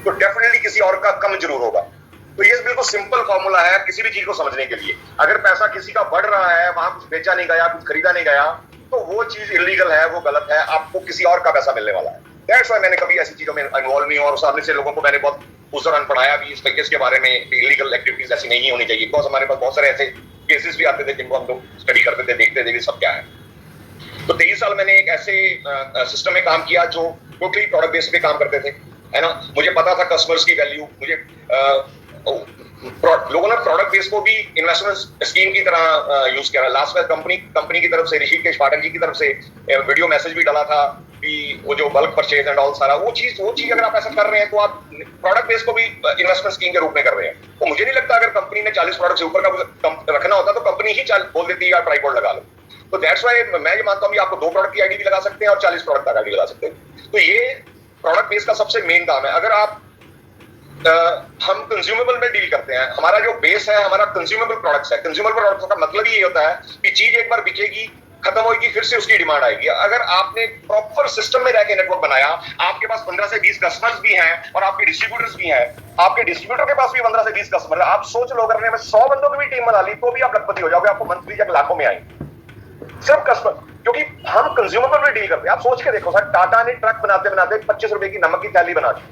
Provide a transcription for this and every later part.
तो डेफिनेटली किसी और का कम जरूर होगा। तो ये बिल्कुल सिंपल फॉर्मूला है किसी भी चीज को समझने के लिए। अगर पैसा किसी का बढ़ रहा है, वहां कुछ बेचा नहीं गया, कुछ खरीदा नहीं गया, तो वो चीज इलीगल है, वो गलत है, आपको किसी और का पैसा मिलने वाला है। दैट्स व्हाई मैंने कभी ऐसी चीजों में इन्वॉल्व नहीं हुआ, और सामने से लोगों को मैंने बहुत उस दौरान पढ़ाया भी इस तरीके के बारे में, इलीगल एक्टिविटीज ऐसी नहीं होनी चाहिए। बिकॉज हमारे पास बहुत सारे ऐसे केसेस भी आते थे जिनको हम लोग स्टडी करते थे, देखते थे सब क्या है। तो 23 साल मैंने एक ऐसे सिस्टम में काम किया जो टोटली प्रोडक्ट बेस पे काम करते थे, है ना। मुझे पता था कस्टमर्स की वैल्यू, मुझे लोगों ने प्रोडक्ट बेस को भी इन्वेस्टमेंट स्कीम की तरह यूज किया। लास्ट में कंपनी की तरफ से, ऋषिकेश पाठक जी की तरफ से वीडियो मैसेज भी डाला था कि वो जो बल्क परचेज एंड ऑल सारा वो चीज अगर आप ऐसा कर रहे हैं तो आप प्रोडक्ट बेस को भी इन्वेस्टमेंट स्कीम के रूप में कर रहे हैं। तो मुझे नहीं लगता अगर कंपनी ने 40 प्रोडक्ट से ऊपर का रखना होता तो कंपनी ही बोल देती है ट्राइपॉड लगा लो। तो दैट्स व्हाई मैं ये मानता हूं कि आपको 2 प्रोडक्ट की आईडी भी लगा सकते हैं और 40 प्रोडक्ट का आईडी लगा सकते हैं। तो ये प्रोडक्ट बेस का सबसे मेन काम है। अगर आप हम कंज्यूमेबल में डील करते हैं, हमारा जो बेस है हमारा कंज्यूमेबल प्रोडक्ट्स है। कंज्यूमेबल प्रोडक्ट्स का मतलब ये होता है कि चीज एक बार बिकेगी, खत्म होगी, फिर से उसकी डिमांड आएगी। अगर आपने प्रॉपर सिस्टम में रहकर नेटवर्क बनाया, आपके पास 15 से 20 कस्टमर्स भी हैं और आपके डिस्ट्रीब्यूटर्स भी हैं, आपके डिस्ट्रीब्यूटर के पास भी 15 से 20 कस्टमर है। आप सोच लो अगर मैं 100 बंदों की भी टीम बना ली तो भी आप लखपति हो जाओगे, आपको मंथली तक लाखों में आएंगे सिर्फ कस्टमर, क्योंकि हम कंज्यूमेबल में डील करते हैं। आप सोच के देखो सर, टाटा ने ट्रक बनाते बनाते 25 रुपए की नमक की थैली बना दी।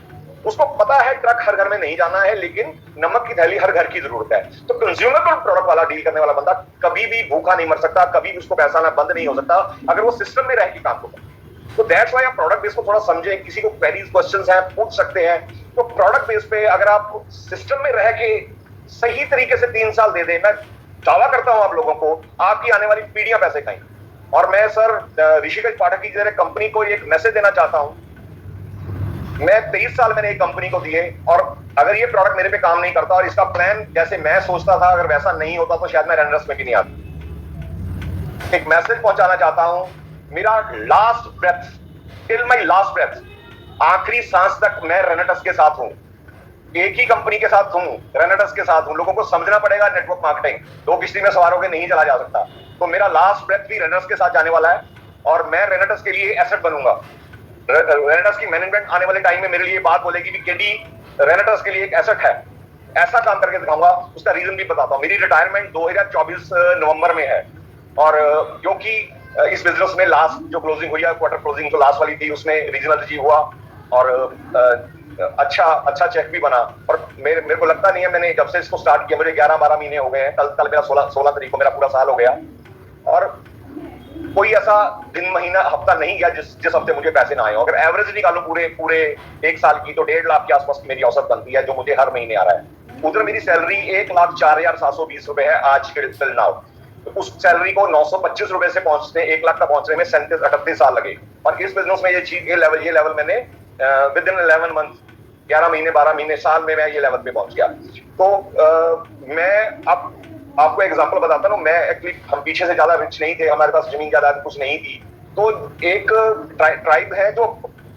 उसको पता है ट्रक हर घर में नहीं जाना है, लेकिन नमक की थैली हर घर की जरूरत है। तो कंज्यूमेबल प्रोडक्ट वाला डील करने वाला बंदा कभी भी भूखा नहीं मर सकता, कभी भी उसको पैसा ना बंद नहीं हो सकता अगर वो सिस्टम में रह के काम करता। तो दैट्स व्हाई आप प्रोडक्ट बेस को थोड़ा समझें। किसी को क्वेरीज क्वेश्चंस हैं पूछ सकते हैं। तो प्रोडक्ट बेस पे अगर आप सिस्टम में रह के सही तरीके से 3 साल दे दें, मैं दावा करता हूं आप लोगों को आपकी आने वाली पीढ़ियां पैसे खाएंगी। और मैं सर ऋषिकेश पाठक की जगह कंपनी को एक मैसेज देना चाहता हूं। मैं 23 साल मैंने एक कंपनी को दिए, और अगर ये प्रोडक्ट मेरे पे काम नहीं करता और इसका प्लान जैसे मैं सोचता था अगर वैसा नहीं होता तो शायद मैं रनर्स में भी नहीं आता। एक मैसेज पहुंचाना चाहता हूं, मेरा last breath, till my last breath, आखिरी सांस तक मैं रेनेटस के साथ हूं, एक ही कंपनी के साथ हूं, रेनेटस के साथ हूं। लोगों को समझना पड़ेगा नेटवर्क मार्केटिंग, 2 किश्ती में सवार होकर नहीं चला जा सकता। तो मेरा लास्ट ब्रेथ भी रेनेटस के साथ जाने वाला है, और मैं रेनेटस के लिए एसेट बनूंगा। रेनेटस की मैनेजमेंट आने वाले टाइम में मेरे लिए बात बोलेगी कि केडी रेनेटस के लिए एक एसेट है, ऐसा काम करके दिखाऊंगा। उसका रीजन भी बताता हूं। मेरी रिटायरमेंट 2024 नवंबर में है, और क्योंकि इस बिजनेस में लास्ट जो क्लोजिंग हुई है, क्वार्टर क्लोजिंग जो लास्ट वाली थी, उसमें रीजनल अचीव हुआ और अच्छा चेक भी बना। और मेरे को लगता नहीं है, मैंने जब से इसको स्टार्ट किया मुझे 11-12 महीने हो गए हैं। कल मेरा 16 तारीख को मेरा पूरा साल हो गया, और कोई ऐसा दिन महीना हफ्ता नहीं गया जिस हफ्ते मुझे पैसे ना आए। अगर एवरेज निकालो पूरे 1 साल की, तो 1.5 लाख के आसपास मेरी औसत बनती है, जो मुझे हर महीने आ रहा है। उधर मेरी सैलरी 1,04,720 रुपए है आज के टिल नाउ। तो उस सैलरी को 925 रुपए से पहुंचने 1 लाख तक पहुंचने में 37-38 साल लगे। और इस बिजनेस में ये लेवल मैंने विद इन 11 मंथ, 11 महीने, 12 महीने, साल में मैं ये लेवल पे पहुंच गया। तो मैं अब आपको एग्जांपल बताता हूं। मैं एक्चुअली, हम पीछे से ज्यादा रिच नहीं थे, हमारे पास जमीन ज्यादा कुछ नहीं थी। तो एक ट्राइब है जो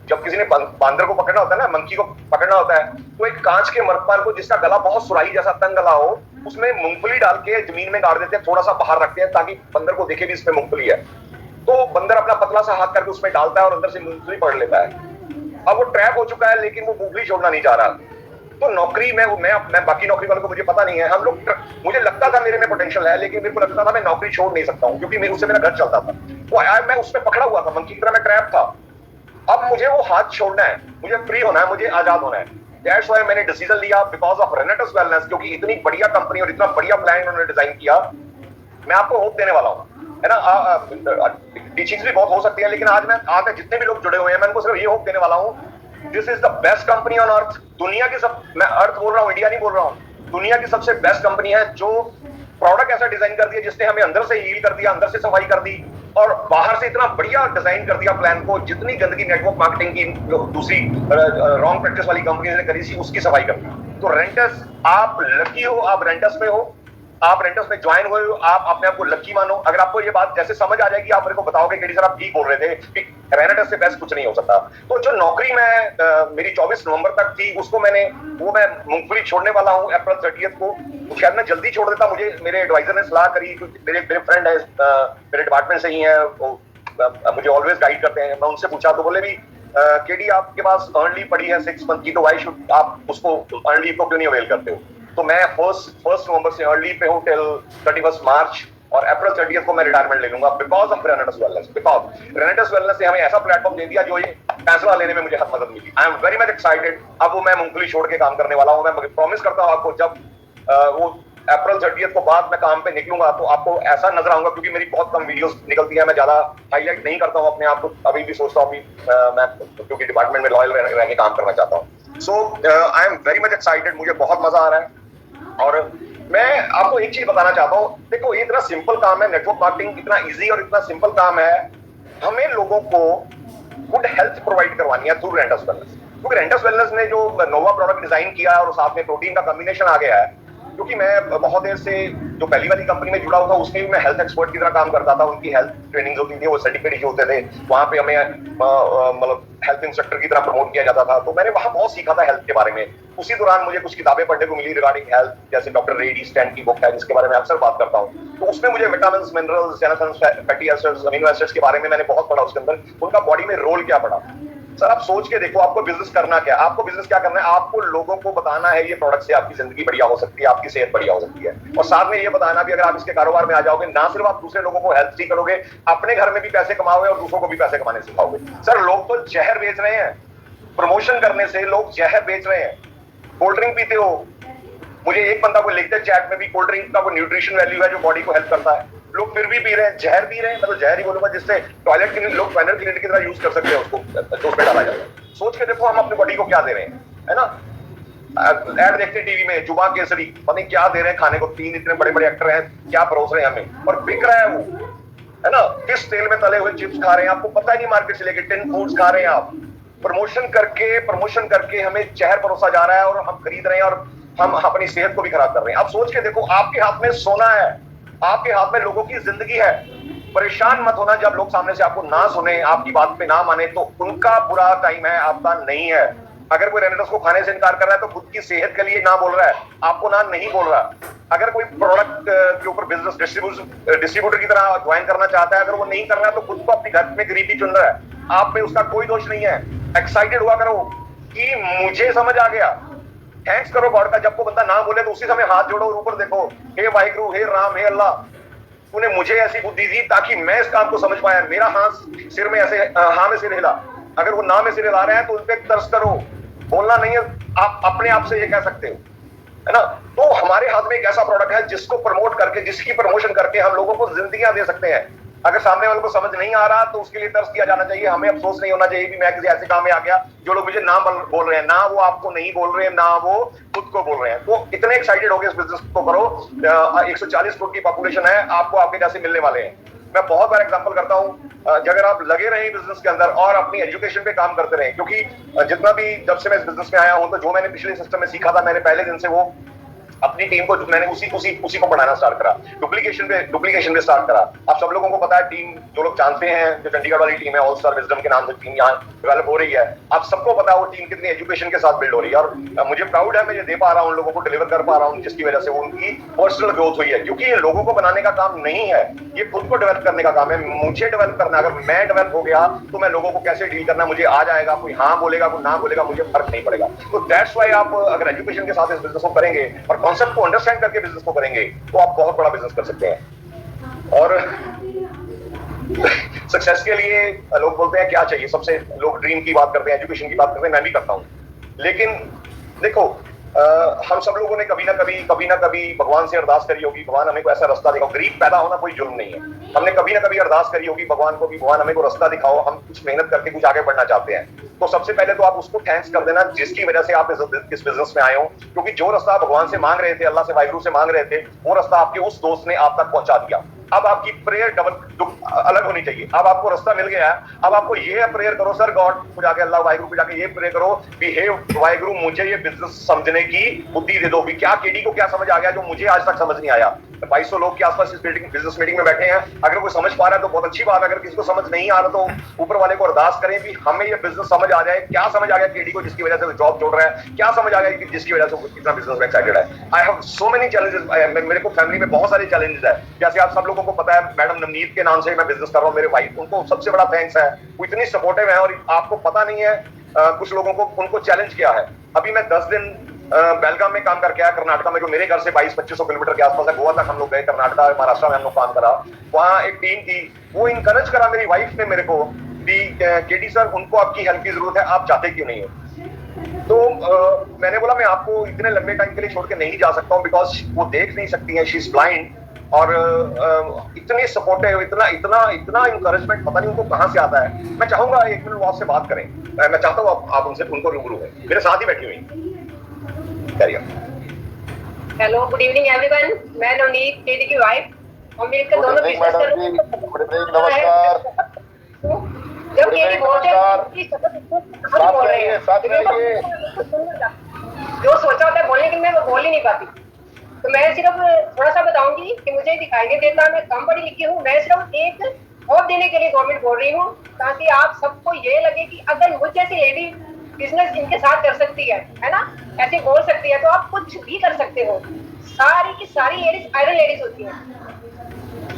जब किसी ने बांदर को पकड़ना होता है ना, मंकी को पकड़ना होता है, तो एक कांच के मरपान को जिसका गला बहुत सुराही जैसा तंग गला हो, उसमें मूंगफली डाल के जमीन में गाड़ देते हैं, थोड़ा सा बाहर रखते हैं ताकि बंदर को देखे भी इसमें मूंगफली है। तो बंदर अपना पतला सा हाथ करके उसमें डालता है और अंदर से मूंगफली पकड़ लेता है। अब वो ट्रैप हो चुका है, लेकिन वो मूंगफली छोड़ना नहीं चाह रहा। तो नौकरी में मैं बाकी नौकरी वालों को मुझे पता नहीं है, हम लोग, मुझे लगता था मेरे में पोटेंशियल है, लेकिन मेरे को लगता था मैं नौकरी छोड़ नहीं सकता हूं, क्योंकि उससे मेरा घर चलता था। वो मैं उसमें पकड़ा हुआ था, मंकी की तरह मैं ट्रैप था। अब मुझे वो हाथ छोड़ना है, मुझे फ्री होना है, मुझे आजाद होना है। दैट्स व्हाई मैंने डिसीजन लिया, बिकॉज ऑफ रेनेटस वेलनेस, क्योंकि इतनी बढ़िया कंपनी और इतना बढ़िया प्लान उन्होंने डिजाइन किया। मैं आपको होप देने वाला हूँ, है ना। टीचिंग्स भी बहुत हो सकती है, लेकिन आज जितने भी लोग जुड़े हुए हैं, मैं उनको सिर्फ ये होप देने वाला हूँ, this is the best company on earth. दुनिया की मैं अर्थ बोल रहा हूँ, इंडिया नहीं बोल रहा हूँ, दुनिया की सबसे बेस्ट कंपनी है जो प्रोडक्ट ऐसा डिजाइन कर दिया जिसने हमें अंदर से हील कर दिया, अंदर से सफाई कर दी, और बाहर से इतना बढ़िया डिजाइन कर दिया प्लान को। जितनी गंदगी नेटवर्क मार्केटिंग की दूसरी रॉन्ग प्रैक्टिस वाली कंपनी ने करी थी, उसकी सफाई कर दी। तो रेंटस, आप लकी हो, आप रेंटस में हो, आप रेंटस में ज्वाइन हुए हो, आप अपने आप को लकी मानो। अगर आपको ये बात जैसे समझ आ जाएगी, आप मेरे को बताओगे कि सर आप ठीक बोल रहे थे कि रेनेटस से बेस्ट कुछ नहीं हो सकता। तो जो नौकरी में मेरी 24 नवंबर तक थी, उसको मैं मूंगफली छोड़ने वाला हूँ अप्रैल 30 को। तो शायद मैं जल्दी छोड़ देता, मेरे एडवाइजर ने सलाह करी, मेरे फ्रेंड है मेरे डिपार्टमेंट से ही है, मुझे ऑलवेज गाइड करते हैं। मैं उनसे पूछा तो बोले भी केडी आपके पास अर्न लीव पड़ी है 6 मंथ की, तो वाई शुड आप उसको अर्न लीव को क्यों नहीं अवेल करते हो? तो मैं फर्स्ट नवंबर से अर्न लीव पे हूँ टिल 31 मार्च, और अप्रैल 30 को मैं रिटायरमेंट ले लूंगा because of रेनेटस wellness. Because रेनेटस wellness ने हमें ऐसा प्लेटफॉर्म दे दिया जो ये फैसला लेने में मुझे हर मदद मिली। I am very much excited. अब वो मैं मूंगफली छोड़ के काम करने वाला हूँ। मैं प्रॉमिस करता हूँ आपको, जब वो अप्रैल 30 को बाद मैं काम पे निकलूंगा तो आपको ऐसा नजर आऊंगा, क्योंकि मेरी बहुत कम वीडियोस निकलती है, मैं ज्यादा हाईलाइट नहीं करता हूँ अपने आप को। अभी भी सोचता हूँ मैं क्योंकि डिपार्टमेंट में लॉयल रह के काम करना चाहता हूँ। So I am very much excited, मुझे बहुत मजा आ रहा है। और मैं आपको एक चीज बताना चाहता हूँ, देखो ये इतना सिंपल काम है, नेटवर्क मार्केटिंग इतना इजी और इतना सिंपल काम है। हमें लोगों को गुड हेल्थ प्रोवाइड करवानी है थ्रू रेंटस वेलनेस, क्योंकि रेंटस वेलनेस ने जो नोवा प्रोडक्ट डिजाइन किया है और साथ में प्रोटीन का कॉम्बिनेशन आ गया है। क्योंकि मैं बहुत देर से जो पहली वाली कंपनी में जुड़ा हुआ था उसमें भी मैं हेल्थ एक्सपर्ट की तरह काम करता था। उनकी हेल्थ ट्रेनिंग होती थी, वो सर्टिफिकेट इशू होते थे, वहां पे हमें मतलब हेल्थ इंस्ट्रक्टर की तरह प्रमोट किया जाता था। तो मैंने वहां बहुत सीखा था हेल्थ के बारे में। उसी दौरान मुझे कुछ किताबें पढ़ने को मिली रिगार्डिंग हेल्थ, जैसे डॉक्टर रेडी स्टैंड की बुक है जिसके बारे में अक्सर बात करता हूँ। तो उसमें मुझे vitamin, minerals, fatty acids, amino acids के बारे में मैंने बहुत पढ़ा, उसके अंदर उनका बॉडी में रोल क्या पड़ा। सर आप सोच के देखो, आपको बिजनेस करना क्या है? आपको बिजनेस क्या करना है? आपको लोगों को बताना है ये प्रोडक्ट से आपकी जिंदगी बढ़िया हो सकती है, आपकी सेहत बढ़िया हो सकती है। और साथ में ये बताना भी, अगर आप इसके कारोबार में आ जाओगे, ना सिर्फ आप दूसरे लोगों को हेल्प ही करोगे, अपने घर में भी पैसे कमाओगे और दूसरों को भी पैसे कमाने सिखाओगे। सर लोग तो जहर बेच रहे हैं, प्रमोशन करने से लोग जहर बेच रहे हैं। कोल्ड ड्रिंक पीते हो, मुझे एक बंदा को लिखते चैट में भी, कोल्ड ड्रिंक का वो न्यूट्रिशन वैल्यू है जो बॉडी को हेल्प करता है, लोग फिर भी पी रहे हैं, जहर पी रहे हैं। मतलब जहर ही बोलूंगा जिससे टॉयलेट के लिए लोग टॉयलेट क्लीनर की तरह यूज कर सकते हैं उसको, जो उसमें डाला जाए। सोच के देखो हम अपनी बॉडी को क्या दे रहे हैं, है ना? ऐड देखते टीवी में, जुबान केसरी पता नहीं क्या दे रहे हैं खाने को, 3 इतने बड़े बड़े एक्टर हैं, क्या परोस रहे हैं हमें, और बिक रहा है वो, है ना? किस तेल में तले हुए चिप्स खा रहे हैं आपको पता ही नहीं, मार्केट से लेके टिन फूड्स खा रहे हैं आप। प्रमोशन करके हमें जहर परोसा जा रहा है और हम खरीद रहे हैं, और हम अपनी सेहत को भी खराब कर रहे हैं। आप सोच के देखो, आपके हाथ में सोना है, आपके हाथ में लोगों की जिंदगी है। परेशान मत होना जब लोग सामने से आपको ना सुने, आपकी बात पे ना माने, तो उनका बुरा टाइम है, आपका नहीं है। अगर कोई रेनेटस को खाने से इनकार कर रहा है तो खुद की सेहत के लिए ना बोल रहा है, आपको ना नहीं बोल रहा। अगर कोई प्रोडक्ट के ऊपर बिजनेस डिस्ट्रीब्यूटर की तरह ज्वाइन करना चाहता है, अगर वो नहीं कर रहा है तो खुद को अपनी घर में गरीबी चुन रहा है, आप में उसका कोई दोष नहीं है। एक्साइटेड हुआ करो कि मुझे समझ आ गया, थैंक्स करो गॉड का। जब को बंदा ना बोले तो उसी समय हाथ जोड़ो और ऊपर देखो, हे वाहिगुरु, हे राम, हे अल्लाह, तूने मुझे ऐसी बुद्धि दी ताकि मैं इस काम को समझ पाया। मेरा हाथ सिर में ऐसे हाँ में सिर हिला, अगर वो ना में सिर हिला रहे हैं तो उन पे तरस करो, बोलना नहीं है, आप अपने आप से ये कह सकते हो, है ना? तो हमारे हाथ में एक ऐसा प्रोडक्ट है जिसको प्रमोट करके, जिसकी प्रमोशन करके हम लोगों को जिंदगियां दे सकते हैं। अगर सामने वाले को समझ नहीं आ रहा तो उसके लिए तरस किया जाना चाहिए। हमें अफसोस नहीं होना चाहिए भी मैं किसी ऐसे काम में आ गया जो लोग मुझे ना बोल रहे हैं, ना वो आपको नहीं बोल रहे हैं, ना वो खुद को बोल रहे हैं। तो इतने एक्साइटेड हो गए इस बिजनेस को करो। 140 करोड़ की पॉपुलेशन है, आपको आपके जैसे मिलने वाले हैं। मैं बहुत बार एग्जांपल करता हूं, अगर आप लगे रहे बिजनेस के अंदर और अपनी एजुकेशन पे काम करते रहे, क्योंकि जितना भी जब से मैं इस बिजनेस में आया हूं, तो जो मैंने पिछले सिस्टम में सीखा था, मैंने पहले दिन से वो अपनी टीम को, मैंने उसी को पढ़ाना स्टार्ट करा, डुप्लीकेशन पे स्टार्ट करा। आप सब लोगों को पता है, टीम जो लोग जानते हैं, जो चंडीगढ़ वाली टीम है, ऑल स्टार विजडम के नाम से टीम यहाँ डेवलप हो रही है, आप सबको पता है वो टीम कितनी एजुकेशन के साथ बिल्ड हो रही है। और मुझे प्राउड है, मैं ये दे पा रहा हूँ, लोगों को डिलीवर कर पा रहा हूँ, जिसकी वजह से वो उनकी पर्सनल ग्रोथ हुई है। क्योंकि ये लोगों को बनाने का काम नहीं है, ये खुद को डेवलप करने का काम है। मुझे डेवलप करना, अगर मैं डेवलप हो गया तो मैं लोगों को कैसे डील करना मुझे आ जाएगा। कोई हाँ बोलेगा, कोई ना बोलेगा, मुझे फर्क नहीं पड़ेगा। तो दैट्स व्हाई आप अगर एजुकेशन के साथ इस बिजनेस को करेंगे और कॉन्सेप्ट को अंडरस्टैंड करके बिजनेस को करेंगे तो आप बहुत बड़ा बिजनेस कर सकते हैं। और सक्सेस के लिए लोग बोलते हैं क्या चाहिए, सबसे लोग ड्रीम की बात करते हैं, एजुकेशन की बात करते हैं, मैं भी करता हूं। लेकिन देखो, हम सब लोगों ने कभी ना कभी भगवान से अरदास करी होगी, भगवान हमें को ऐसा रास्ता दिखाओ। गरीब पैदा होना कोई जुल्म नहीं है। हमने कभी ना कभी अरदास करी होगी भगवान को भी, भगवान हमें को रास्ता दिखाओ, हम कुछ मेहनत करके कुछ आगे बढ़ना चाहते हैं। तो सबसे पहले तो आप उसको थैंक्स कर देना जिसकी वजह से आप इस बिजनेस में आए हो। क्योंकि जो रास्ता भगवान से मांग रहे थे, अल्लाह से, वाहिगुरु से मांग रहे थे, वो रास्ता आपके उस दोस्त ने आप तक पहुंचा दिया। अब आपकी प्रेयर अलग होनी चाहिए। अब आपको रास्ता मिल गया है, अब आपको ये प्रेयर करो, सर गॉड को जाके, अल्लाह वाहिगुरु को जाके ये प्रे करो कि हे वाहिगुरु, मुझे ये बिजनेस समझने की बुद्धि दे दो भी। क्या केडी को क्या समझ आ गया जो मुझे आज तक समझ नहीं आया? 2200 लोग के आसपास इस बिजनेस मीटिंग में बैठे हैं। अगर कोई समझ पा रहा है तो बहुत अच्छी बात है, अगर किसी को समझ नहीं आ रहा तो ऊपर वाले को अरदास करें भी हमें ये बिजनेस समझ आ जाए। क्या समझ आ गया केडी को जिसकी वजह से जॉब छोड़ रहा है? क्या समझ आ गया जिसकी वजह से इतना बिजनेस में एक्साइटेड है? I have so many challenges. मेरे को फैमिली में बहुत सारे चैलेंजेस है, जैसे आप सब लोग लोगों को पता है, मैडम नवनीत के नाम से मैं बिजनेस कर रहा हूँ, मेरे वाइफ, उनको सबसे बड़ा थैंक्स है, वो इतनी सपोर्टिव है। और आपको पता नहीं है कुछ लोगों को उनको चैलेंज किया है। अभी मैं 10 दिन बेलगाम में काम करके आया, कर्नाटका में, जो मेरे घर से 22-2500 किलोमीटर के आसपास है। गोवा तक हम लोग गए, कर्नाटका महाराष्ट्र में हम लोग काम करा। वहाँ एक टीम थी, वो इंकरेज करा मेरी वाइफ ने मेरे को कि केडी सर, उनको आपकी हेल्प की जरूरत है, आप जाते क्यों नहीं हो? तो मैंने बोला मैं आपको इतने लंबे टाइम के लिए छोड़ के नहीं जा सकता हूँ, बिकॉज वो देख नहीं सकती है, शी इज ब्लाइंड। और इतने सपोर्टिव, इतना इतना इतना इंकरेजमेंट पता नहीं उनको कहाँ से आता है। मैं चाहूंगा 1 मिनट वो आपसे बात करें। मैं चाहता हूँ आप उनसे, उनको रूबरू है, मेरे साथ ही बैठी हुई। Hello, good evening everyone. मैं नवनीत, केडी की वाइफ, और मिलकर दोनों बिजनेस कर रहे हैं। नमस्कार। जब केडी बोलते हैं कि बोल रहे हैं, जो सोचा होता है बोलने के, मैं वो बोल ही नहीं पाती। तो मैं सिर्फ थोड़ा सा बताऊंगी कि मुझे दिखाई नहीं देता, मैं कम पढ़ी लिखी हूँ। मैं सिर्फ एक होप देने के लिए गवर्नमेंट बोल रही हूँ, ताकि आप सबको ये लगे कि अगर मुझ जैसी लेडी बिजनेस इनके साथ कर सकती है ना, ऐसे बोल सकती है, तो आप कुछ भी कर सकते हो। सारी की सारी लेडीज आयरन लेडीज होती हैं।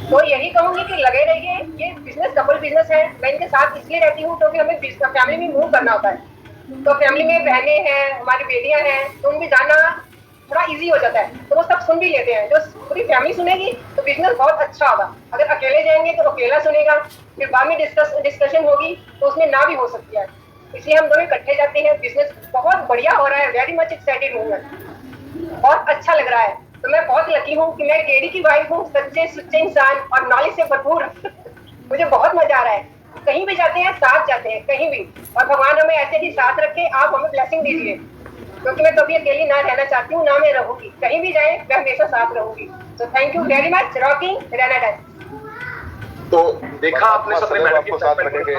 तो यही कहूंगी कि लगे रहिए। ये बिजनेस कपल बिजनेस है। मैं इनके साथ इसलिए रहती हूँ क्योंकि हमें फैमिली में मूव करना होता है। तो फैमिली में बहनें हैं, हमारी बेटियां हैं, तो उनमें जाना थोड़ा इजी हो जाता है। तो वो सब सुन भी लेते हैं। जो पूरी फैमिली सुनेगी तो बिजनेस बहुत अच्छा होगा। अगर अकेले जाएंगे तो अकेला सुनेगा, फिर बाद में डिस्कशन होगी तो उसमें ना भी हो सकती है। इसलिए हम दोनों इकट्ठे जाते हैं। बिजनेस बहुत बढ़िया हो रहा है, वेरी मच एक्साइटेड हूँ मैं, बहुत अच्छा लग रहा है। तो मैं बहुत लकी हूँ कि मैं केडी की वाइफ हूँ, सच्चे इंसान और नॉलेज से भरपूर। मुझे बहुत मजा आ रहा है। कहीं भी जाते हैं साथ जाते हैं, कहीं भी। और भगवान हमें ऐसे ही साथ रखे, आप हमें ब्लेसिंग दीजिए, क्योंकि मैं कभी अकेली ना रहना चाहती हूँ, ना मैं रहूंगी। कहीं भी जाए मैं हमेशा साथ रहूंगी। तो thank you very much. Rocking Raina. तो देखा आपने, सबने मैडम को साथ रखेंगे,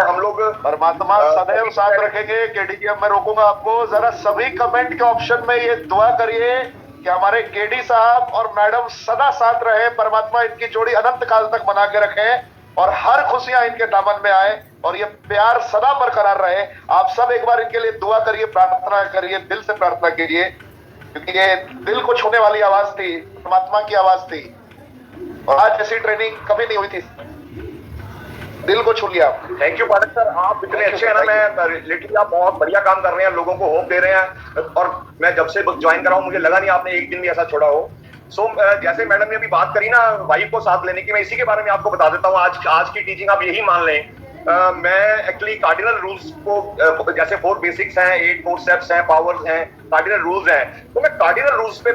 हम लोग परमात्मा सदैव साथ रखेंगे। केडी जी, मैं रोकूंगा आपको जरा, सभी कमेंट के ऑप्शन में ये दुआ करिए कि हमारे केडी साहब और मैडम सदा साथ रहे, परमात्मा इनकी जोड़ी अनंत काल तक बना के रखे और हर खुशियां इनके दामन में आए और ये प्यार सदा बरकरार रहे। आप सब एक बार इनके लिए दुआ करिए, प्रार्थना करिए, दिल से प्रार्थना कीजिए, क्योंकि ये दिल को छूने वाली आवाज थी, परमात्मा की आवाज थी। और आज ऐसी ट्रेनिंग कभी नहीं हुई थी, दिल को छू लिया। थैंक यू पाठक सर, आप इतने अच्छे हैं ना। मैं लिटरली आप बहुत बढ़िया काम कर रहे हैं, लोगों को होप दे रहे हैं। और मैं जब से ज्वाइन करा हूं, मुझे लगा नहीं आपने एक दिन भी ऐसा छोड़ा हो। जैसे मैडम ने अभी बात करी ना वाइफ को साथ लेने की, मैं इसी के बारे में आपको बता देता हूँ। आज की टीचिंग आप यही मान लें। मैं एक्चुअली कार्डिनल रूल्स को, जैसे 4 बेसिक्स हैं, 8 फोरसेप्स हैं, पावर्स हैं, कार्डिनल रूल्स हैं। तो मैं कार्डिनल रूल्स पे,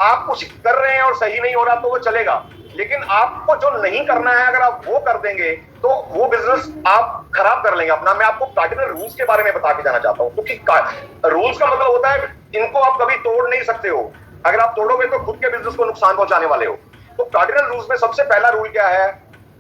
आप कुछ कर रहे हैं और सही नहीं हो रहा तो वो चलेगा, लेकिन आपको जो नहीं करना है अगर आप वो कर देंगे तो वो बिजनेस आप खराब कर लेंगे अपना। मैं आपको कार्डिनल रूल्स के बारे में बता के जाना चाहता हूँ, क्योंकि रूल्स का मतलब होता है इनको आप कभी तोड़ नहीं सकते हो। अगर आप तोड़ोगे तो खुद के बिजनेस को नुकसान पहुंचाने वाले हो। तो कार्डिनल रूल्स में सबसे पहला रूल क्या है?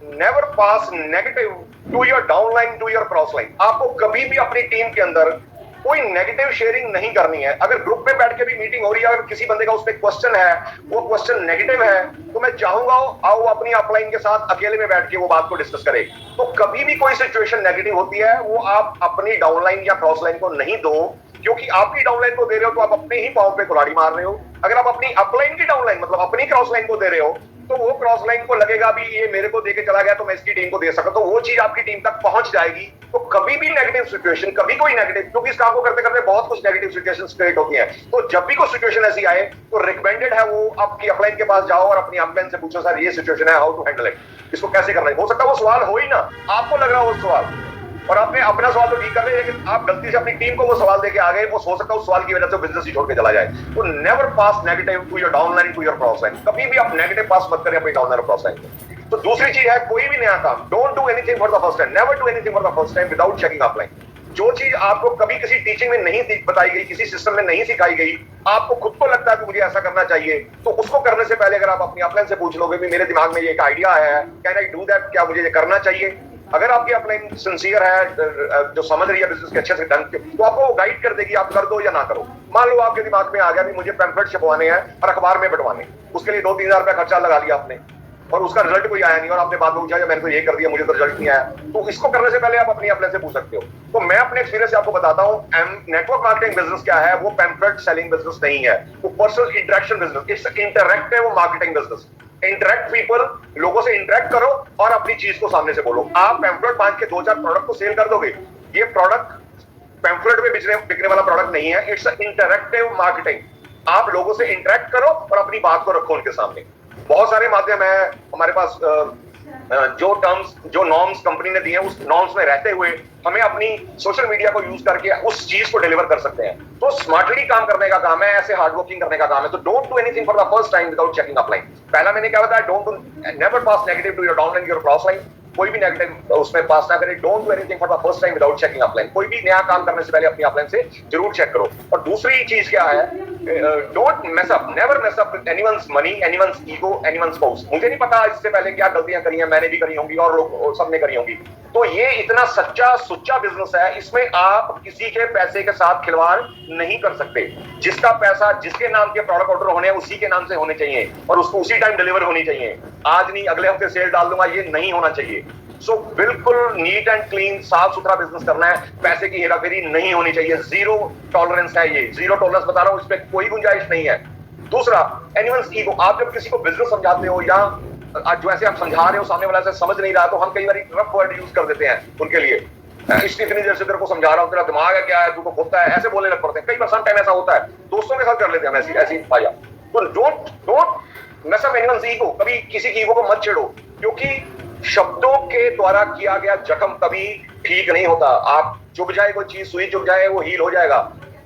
Never pass negative to your downline, to your cross line. आपको कभी भी अपनी टीम के अंदर कोई नेगेटिव शेयरिंग नहीं करनी है। अगर ग्रुप में बैठ के भी मीटिंग हो रही है, अगर किसी बंदे का उस पर क्वेश्चन है, वो क्वेश्चन नेगेटिव है, तो मैं चाहूंगा आओ अपनी अपलाइन के साथ अकेले में बैठ के वो बात को डिस्कस करें। तो कभी भी कोई सिचुएशन नेगेटिव होती है, वो आप अपनी डाउनलाइन या क्रॉस लाइन को नहीं दो, क्योंकि आपकी डाउनलाइन को दे रहे हो तो आप अपने ही पांव पे कुल्हाड़ी मार रहे हो। अगर आप अपनी अपलाइन की डाउनलाइन, मतलब अपनी क्रॉस लाइन को दे रहे हो, तो वो क्रॉस लाइन को लगेगा भी ये मेरे को देके चला गया तो मैं इसकी टीम को दे सकता, तो वो चीज आपकी टीम तक पहुंच जाएगी। तो कभी भी नेगेटिव सिचुएशन, कभी कोई नेगेटिव, क्योंकि इस काम को करते करते बहुत कुछ नेगेटिव सिचुएशंस क्रिएट होती हैं। तो जब भी कोई सिचुएशन ऐसी आए तो रिकमेंडेड है वो आपकी अपलाइन के पास जाओ और अपनी अपलाइन से पूछो, सर ये सिचुएशन है, हाउ टू हैंडल इट, इसको कैसे करना है। हो सकता है वो सवाल हो ही ना, आपको लग रहा हो उस सवाल, और आपने अपना सवाल तो ठीक कर लिया, लेकिन आप गलती से अपनी टीम को वो सवाल देके आ गए, वो हो सकता है उस सवाल की वजह से बिजनेस ही छोड़ के चला जाए। तो never pass negative to your downline, to your cross line. कभी भी आप नेगेटिव पास मत करें अपनी डाउनलाइन और क्रॉस लाइन। तो दूसरी चीज है, कोई भी नया काम, don't do anything for the first time, never do anything for the first time without checking upline. जो चीज आपको कभी किसी टीचिंग में नहीं बताई गई, किसी सिस्टम में नहीं सिखाई गई, आपको खुद को लगता है कि मुझे ऐसा करना चाहिए, तो उसको करने से पहले अगर आप अपनी अपलाइन से पूछ लोगे, मेरे दिमाग में ये एक आइडिया आया है, कैन आई डू दैट, क्या मुझे ये करना चाहिए। अगर आपकी अपलाइन सिंसियर है, जो समझ रही है बिजनेस के अच्छे से ढंग के, तो आपको वो गाइड कर देगी, आप कर दो या ना करो। मान लो आपके दिमाग में आ गया भी मुझे पैम्फलेट छपवाने हैं और अखबार में बंटवाने, उसके लिए 2-3 हजार रुपया खर्चा लगा लिया आपने और उसका रिजल्ट कोई आया नहीं, और आपने बाद में पूछा मैंने तो ये कर दिया, मुझे तो रिजल्ट नहीं आया। तो इसको करने से पहले आप अपनी अपलाइन से पूछ सकते हो। तो मैं अपने एक्सपीरियंस से आपको बताता हूँ, नेटवर्क मार्केटिंग बिजनेस क्या है, वो पैम्फलेट सेलिंग बिजनेस नहीं है, वो personal interaction business, it's interactive marketing business. Interact people, लोगों से इंटरेक्ट करो और अपनी चीज को सामने से बोलो। आप पैम्फलेट बांध के 2-4 प्रोडक्ट को सेल कर दोगे, ये प्रोडक्ट पैम्फलेट में बिकने वाला प्रोडक्ट नहीं है, इट्स इंटरेक्टिव मार्केटिंग। आप लोगों से इंटरेक्ट करो और अपनी बात को रखो उनके सामने। बहुत सारे माध्यम है हमारे पास, जो टर्म्स, जो नॉर्म्स कंपनी ने दिए हैं, उस नॉर्म्स में रहते हुए हमें अपनी सोशल मीडिया को यूज करके उस चीज को डिलीवर कर सकते हैं। तो स्मार्टली काम करने का काम है, ऐसे हार्ड वर्किंग करने का काम है। तो don't do anything for the first time without checking upline. पहला मैंने क्या बताया, don't do, never pass negative to your downline, your cross line. कोई भी नेगेटिव उसमें पास ना करे। Don't do anything for the first time without checking upline. कोई भी नया काम करने से पहले अपनी अपलाइन से जरूर चेक करो। और दूसरी चीज क्या है, don't mess up, never mess up with anyone's money, anyone's ego, anyone's post. मुझे नहीं पता इससे पहले क्या गलतियां करी हैं, मैंने भी करी होंगी और लोग सबने करी होंगी। तो ये इतना सच्चा सुच्चा बिजनेस है, इसमें आप किसी के पैसे के साथ खिलवाड़ नहीं कर सकते। जिसका पैसा, जिसके नाम के प्रोडक्ट ऑर्डर होने हैं, उसी के नाम से होने चाहिए और उसको उसी टाइम डिलीवर होनी चाहिए। आज नहीं अगले हफ्ते सेल डाल दूंगा, ये नहीं होना चाहिए। सो बिल्कुल नीट एंड क्लीन, साफ सुथरा बिजनेस करना है। पैसे की हेराफेरी नहीं होनी चाहिए। जीरो टॉलरेंस है ये, जीरो टॉलरेंस बता रहा हूं, इस पे कोई गुंजाइश नहीं है। दूसरा, एनीवन्स ईगो। आप जब किसी को बिजनेस समझाते हो या जो ऐसे आप समझा रहे हो, सामने वाला से समझ नहीं रहा, तो हम कई बार रफ वर्ड यूज कर देते हैं उनके लिए। इतनी देर से तेरे को समझा रहा हूं, तेरा दिमाग है क्या है, तू तो खोता है, ऐसे बोलने लग पड़ते हैं। कई बार सम टाइम ऐसा होता है, दोस्तों के साथ कर लेते हैं ऐसी पाया। तो don't mess up anyone's ego. कभी किसी की ईगो को मत छेड़ो, क्योंकि शब्दों के द्वारा किया गया जख्म कभी ठीक नहीं होता। आप चुभ जाए कोई चीज, सुई चुभ जाए, वो हील हो जाएगा।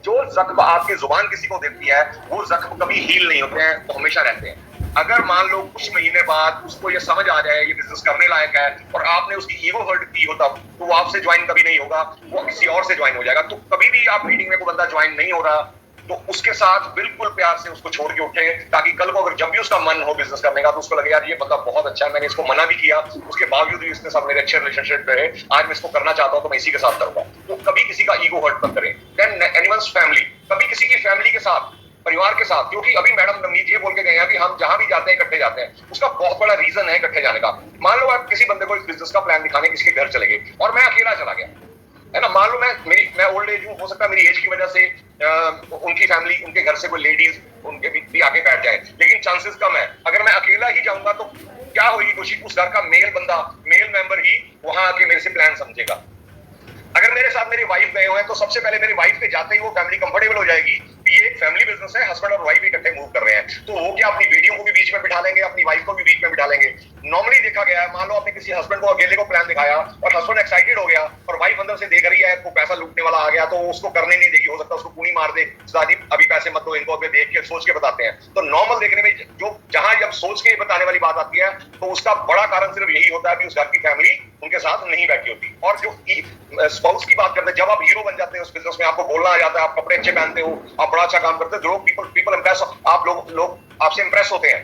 जो जख्म आपकी जुबान किसी को देती है, वो जख्म कभी हील नहीं होते हैं, वो हमेशा रहते हैं। अगर मान लो कुछ महीने बाद उसको ये समझ आ जाए ये बिजनेस करने लायक है और आपने उसकी ईगो हर्ट की हो, तब तो वो आपसे ज्वाइन कभी नहीं होगा, वो किसी और से ज्वाइन हो जाएगा। तो कभी भी आप मीटिंग में कोई बंदा ज्वाइन नहीं हो रहा, तो उसके साथ बिल्कुल प्यार से उसको छोड़ के उठे, ताकि कल को अगर जब भी उसका मन हो बिजनेस करने का, तो उसको लगे यार ये बंदा बहुत अच्छा है, मैंने इसको मना भी किया, उसके बावजूद भी इसके साथ मेरे अच्छे रिलेशनशिप रहे, आज मैं इसको करना चाहता हूं तो मैं इसी के साथ करूंगा। तो कभी किसी का ईगो हर्ट मत करें। देन एनिमल्स फैमिली, कभी किसी की फैमिली के साथ, परिवार के साथ, क्योंकि अभी मैडम नवनीत ये बोल के गए हैं कि हम जहां भी जाते हैं इकट्ठे जाते हैं, उसका बहुत बड़ा रीजन है इकट्ठे जाने का। मान लो आप किसी बंदे को इस बिजनेस का प्लान दिखाने किसी के घर चले गए और मैं अकेला चला गया, है ना। मान लो मैं ओल्ड एज हूँ, हो सकता है मेरी एज की वजह से उनकी फैमिली, उनके घर से कोई लेडीज उनके भी आगे बैठ जाए, लेकिन चांसेस कम है। अगर मैं अकेला ही जाऊंगा तो क्या होगी खुशी, उस घर का मेल बंदा, मेल मेंबर ही वहां आके मेरे से प्लान समझेगा। अगर मेरे साथ मेरी वाइफ गए हुए हैं, तो सबसे पहले मेरी वाइफ के जाते ही वो फैमिली कंफर्टेबल हो जाएगी कि ये एक फैमिली बिजनेस है, हस्बैंड और वाइफ इकट्ठे मूव कर रहे हैं। तो वो क्या अपनी बेटियों को भी बीच में बिठा लेंगे, अपनी वाइफ को भी बीच में बिठा लेंगे। नॉर्मली देखा गया है, मान लो आपने किसी हस्बैंड को अकेले को प्लान दिखाया और हस्बैंड एक्साइटेड हो गया और वाइफ अंदर से देख रही है को पैसा लूटने वाला आ गया, तो उसको करने नहीं देगी, हो सकता है उसको पूरी मार दे, दादी अभी पैसे मत दो इनको, अभी देख के सोच के बताते हैं। तो नॉर्मल देखने में जो जहां जब सोच के बताने वाली बात आती है, तो उसका बड़ा कारण सिर्फ यही होता है कि उस घर की फैमिली उनके साथ नहीं बैठी होती। और जो स्पाउस की बात करते हैं, जब आप हीरो बन जाते हैं उस बिजनेस में, आपको बोलना आ जाता है, आप कपड़े अच्छे पहनते हो, आप बड़ा अच्छा काम करते हो, जो पीपल इंप्रेस, आप लोग आपसे इंप्रेस होते हैं,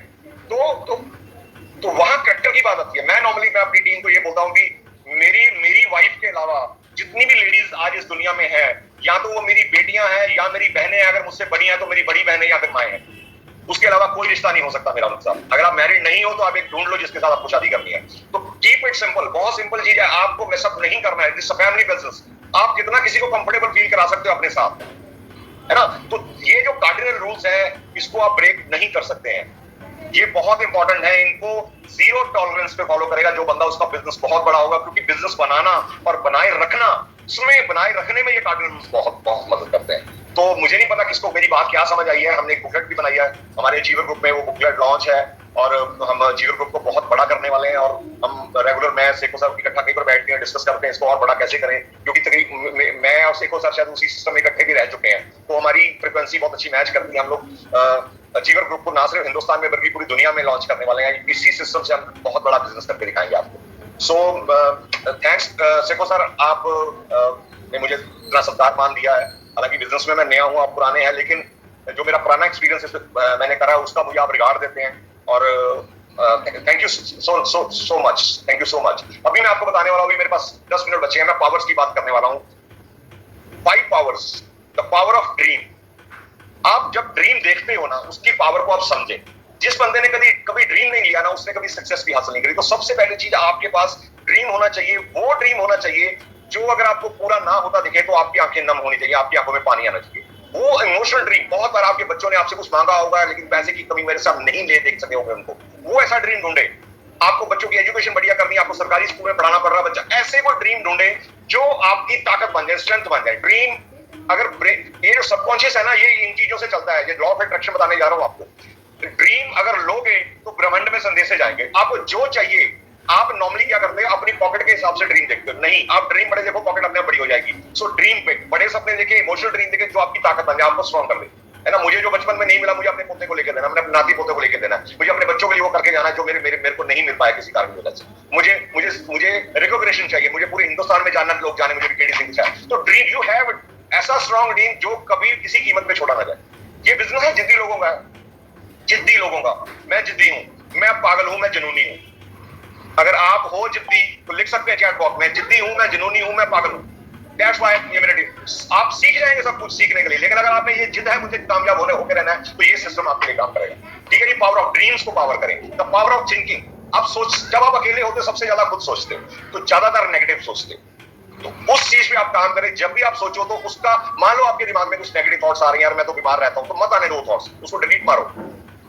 तो वहां कैरेक्टर की बात आती है। मैं नॉर्मली मैं अपनी टीम को ये बोलता हूं कि मेरी वाइफ के अलावा जितनी भी लेडीज आज इस दुनिया में है, या तो वो मेरी बेटियां हैं या मेरी बहनें, अगर मुझसे बड़ी हैं तो मेरी बड़ी बहनें या फिर माएं हैं। उसके अलावा कोई रिश्ता नहीं हो सकता मेरा उनके साथ। अगर आप मैरिड नहीं हो तो आप एक ढूंढ लो जिसके साथ आपको शादी करनी है। तो कीप इट सिंपल, बहुत सिंपल चीज है, आपको मेसअप नहीं करना है। दिस फैमिली बिजनेस, आप कितना किसी को कंफर्टेबल फील करा सकते हो अपने साथ, है ना। तो ये जो कार्डिनल रूल्स है, इसको आप ब्रेक नहीं कर सकते हैं, ये बहुत इंपॉर्टेंट है। इनको जीरो टॉलरेंस पे फॉलो करेगा जो बंदा, उसका बिजनेस बहुत बड़ा होगा, क्योंकि बिजनेस बनाना और बनाए रखना, उसमें बनाए रखने में ये कार्डिनल रूल्स बहुत मदद करते हैं। तो मुझे नहीं पता किसको मेरी बात क्या समझ आई है। हमने एक बुकलेट भी बनाई है हमारे अचीवर ग्रुप में, वो बुकलेट लॉन्च है और हम अचीवर ग्रुप को बहुत बड़ा करने वाले हैं। और हम रेगुलर, मैं सेको सर इकट्ठा कहीं पर बैठते हैं, डिस्कस करते हैं इसको और बड़ा कैसे करें, क्योंकि मैं और सेको सर शायद उसी सिस्टम में इकट्ठे भी रह चुके हैं, तो हमारी फ्रिक्वेंसी बहुत अच्छी मैच करती है। हम लोग अचीवर ग्रुप को ना सिर्फ हिंदुस्तान में बल्कि पूरी दुनिया में लॉन्च करने वाले हैं। इसी सिस्टम से हम बहुत बड़ा बिजनेस करके दिखाएंगे आपको। सो थैंक्स सेको सर, आप ने मुझे इतना सत्कार मान दिया है। हालांकि बिजनेस में मैं नया हूं, आप पुराने हैं, लेकिन जो मेरा पुराना एक्सपीरियंस मैंने करा है उसका मुझे आप रिगार्ड देते हैं। और thank you so much, thank you so much. अभी मैं आपको बताने वाला हूँ, मेरे पास 10 मिनट बचे हैं, मैं पावर्स की बात करने वाला हूँ। 5 powers, the power of dream. आप जब ड्रीम देखते हो ना, उसकी पावर को आप समझे। जिस बंदे ने कभी ड्रीम नहीं लिया ना, उसने कभी सक्सेस भी हासिल नहीं करी। तो सबसे पहली चीज, आपके पास ड्रीम होना चाहिए। वो ड्रीम होना चाहिए जो अगर आपको पूरा ना होता दिखे तो आपकी आंखें नम होनी चाहिए, आपकी आंखों में पानी आना चाहिए। वो इमोशनल ड्रीम, बहुत बार आपके बच्चों ने आपसे कुछ मांगा होगा, लेकिन पैसे की कमी मेरे साथ नहीं ले देख सके होंगे उनको, वो ऐसा ड्रीम ढूंढे। आपको बच्चों की एजुकेशन बढ़िया करनी है, आपको सरकारी स्कूल में पढ़ाना पड़ रहा बच्चा, ऐसे कोई ड्रीम ढूंढे जो आपकी ताकत बन जाए, स्ट्रेंथ बन जाए। ड्रीम अगर ये जो सबकॉन्शियस है ना, ये इन चीजों से चलता है। ये लॉ ऑफ अट्रैक्शन बताने जा रहा हूं आपको। ड्रीम अगर लोगे तो ब्रह्मांड में संदेशे जाएंगे। आपको जो चाहिए, आप नॉर्मली क्या करते हैं, अपनी पॉकेट के हिसाब से ड्रीम देखते हो। नहीं, आप ड्रीम बड़े देखो, पॉकेट अपने आप बड़ी हो जाएगी। सो ड्रीम पे बड़े सपने देखे, इमोशनल ड्रीम देखे, जो आपकी ताकत बन जाए, आपको स्ट्रॉन्ग कर दे, है ना। मुझे जो बचपन में नहीं मिला, मुझे अपने पोते को लेकर देना, अपने नाती पोते को लेकर देना, मुझे अपने बच्चों के लिए वो करके जाना जो मेरे को नहीं मिल पाया किसी कारण की वजह से। मुझे रिकॉग्निशन चाहिए, मुझे पूरे हिंदुस्तान में जानना, लोग जाने मुझे केडी सिंह चाहिए। तो ड्रीम यू हैव ऐसा स्ट्रॉन्ग ड्रीम जो कभी किसी कीमत पे छोड़ा ना जाए। ये बिजनेस है जिद्दी लोगों का, जिद्दी लोगों का। मैं जिद्दी हूं, मैं पागल हूं, मैं जुनूनी हूं। अगर आप हो जिद्दी तो लिख सकते हैं चैट बॉक्स में, जिद्दी हूं मैं, जुनूनी हूं मैं, पागल हूं। दैट्स व्हाई ये मेरा ड्रीम। आप सीख जाएंगे सब कुछ सीखने के लिए, लेकिन अगर आप में ये जिद है मुझे कामयाब होकर रहना है, तो ये सिस्टम आपके लिए काम करेगा। ठीक है जी। पावर ऑफ ड्रीम्स को पावर करें, द पावर ऑफ थिंकिंग। आप जब आप अकेले होते सबसे ज्यादा खुद सोचते हो, तो ज्यादातर नेगेटिव सोचते हो। तो उस चीज पे आप काम करें। जब भी आप सोचो तो उसका, मान लो आपके दिमाग में कुछ नेगेटिव थॉट्स आ रही हैं, यार मैं तो बीमार रहता हूं, तो मत आने दो थॉट्स, उसको डिलीट मारो।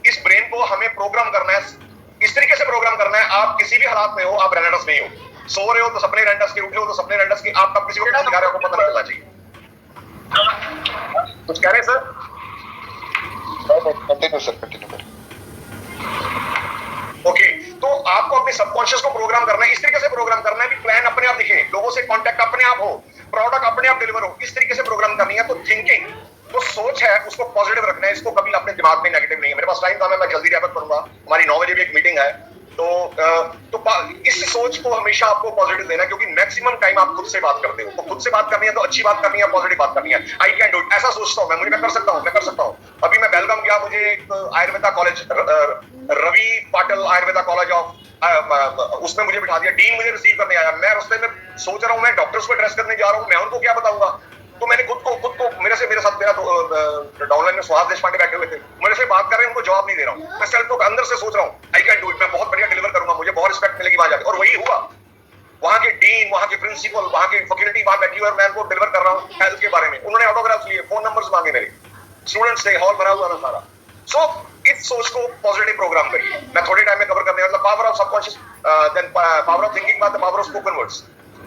इस ब्रेन को हमें प्रोग्राम करना है, इस तरीके से प्रोग्राम करना है, आप किसी भी हालात में हो, आप रेंडस नहीं हो। सो रहे हो तो सपने रेंडस के, उठे हो तो सपने रेंडस के। आप कब किसी को क्या दिखा रहे हो, आपको पता नहीं चलना चाहिए। कुछ कह रहे हैं सर? कंटिन्यू सर, कंटिन्यू करें। ओके, तो आपको अपने सबकॉन्शियस को प्रोग्राम करना है, इस तरीके से प्रोग्राम करना है कि प्लान अपने आप दिखे, लोगों से कांटेक्ट अपने आप हो, प्रोडक्ट अपने आप डिलीवर हो, इस तरीके से प्रोग्राम करनी है। तो थिंकिंग, तो सोच है, उसको पॉजिटिव रखना है, इसको कभी अपने दिमाग में नेगेटिव नहीं है। मेरे पास टाइम कम है, मैं जल्दी रैप करूंगा, हमारी 9 बजे भी एक मीटिंग है। तो इस सोच को हमेशा आपको पॉजिटिव देना है, क्योंकि मैक्सिमम टाइम आप खुद से बात करते हो। तो खुद से बात करनी है तो अच्छी बात करनी है, पॉजिटिव बात करनी है। आई कैन डू इट, ऐसा सोचता हूं मैं कर सकता हूं, मैं कर सकता हूं। अभी मैं बेलगाम गया, मुझे एक Ayurveda college, Ravi Patil Ayurveda college of, उसमें मुझे बिठा दिया, डीन मुझे रिसीव करने आया। मैं रास्ते में सोच रहा हूं, मैं डॉक्टर्स को एड्रेस करने जा रहा हूं, मैं उनको क्या बताऊंगा। तो मैंने खुद को मेरे साथ मेरा डाउनलाइन में सुहास देशपांडे बैठे हुए थे, मेरे से बात कर रहे हैं, उनको जवाब नहीं दे रहा हूं। मैं सेल्फ को अंदर से सोच रहा हूं, आई कैन डू इट, मैं बहुत बढ़िया डिलीवर करूंगा, मुझे बहुत रिस्पेक्ट मिलेगी वहां जाकर। और वही हुआ। वहां के डीन, वहां के प्रिंसिपल, वहां की फैकल्टी वहां बैठी हुई, और मैं उनको डिलीवर कर रहा हूं हेल्थ के बारे में। उन्होंने ऑटोग्राफ लिए, फोन नंबर्स मांगे मेरे, स्टूडेंट्स थे, हॉल भरा हुआ था सारा। सो इस सोच को पॉजिटिव प्रोग्राम करिए। मैं थोड़े टाइम में कवर करने वाला power of subconscious, then power of thinking, the power of spoken words.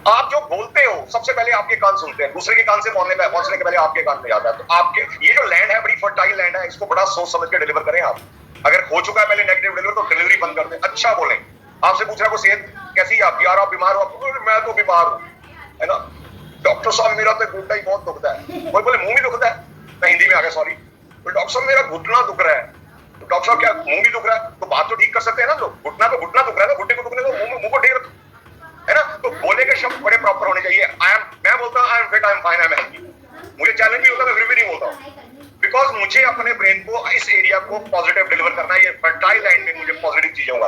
आप जो बोलते हो सबसे पहले आपके कान सुनते हैं, दूसरे के कान से पहुंचने के पहले आपके कान में जाता है। तो आपके ये जो लैंड है, बड़ी फर्टाइल लैंड है, इसको बड़ा सोच समझ के डिलीवर करें आप। अगर हो चुका है पहले नेगेटिव डिलीवर, तो डिलीवरी बंद कर दें, अच्छा बोलें। आपसे पूछ रहा है सेहत कैसी है आपकी, यार आप बीमार हो, मैं तो बीमार हूं, है ना, डॉक्टर साहब मेरा तो घुटना ही बहुत दुखता है। कोई बोले मुंह भी दुखता है, मैं हिंदी में आ गया सॉरी, तो डॉक्टर साहब मेरा घुटना दुख रहा है। तो डॉक्टर साहब क्या मुंह भी दुख रहा है, तो बात तो ठीक कर सकते हैं ना लोग। घुटना दुख रहा है ना, घुटने को दुखने को मुंह को ठीक, है ना। तो बोले के शब्द बड़े प्रॉपर होने चाहिए। मैं बोलता हूं I am fit, I am fine, I am healthy. मुझे चैलेंज भी होता है, मैं फिर भी नहीं बोलता हूं, बिकॉज मुझे अपने ब्रेन को, इस एरिया को पॉजिटिव डिलीवर करना है। ये फर्टाइल लाइन में मुझे पॉजिटिव चीजें होगा।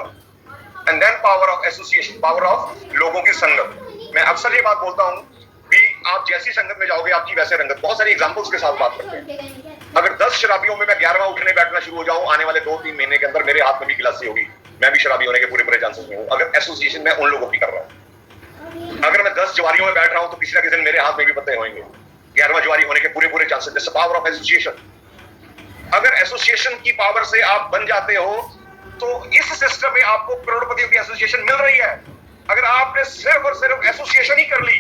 And then power of association, power of लोगों की संगत। मैं अक्सर ये बात बोलता हूं भी, आप जैसी संगत में जाओगे आपकी वैसे रंगत। बहुत सारी एग्जांपल्स के साथ बात करते हैं। अगर 10 शराबियों में मैं 11वां उठने बैठना शुरू हो जाऊं, आने वाले 2-3 महीने के अंदर मेरे हाथ में भी गिलासी होगी, मैं भी शराबी होने के पूरे चांसेस में हूं। अगर एसोसिएशन में उन लोगों की कर रहा हूं, अगर मैं 10 जवारियों में बैठ रहा हूं, तो किसी ना किसी दिन मेरे हाथ में भी पत्ते होंगे। 11वां जवारी होने के पूरे chances. This power of association. अगर एसोसिएशन की पावर से आप बन जाते हो, तो इस सिस्टम में आपको करोड़पतियों की एसोसिएशन मिल रही है। अगर आपने सिर्फ और सिर्फ एसोसिएशन ही कर ली,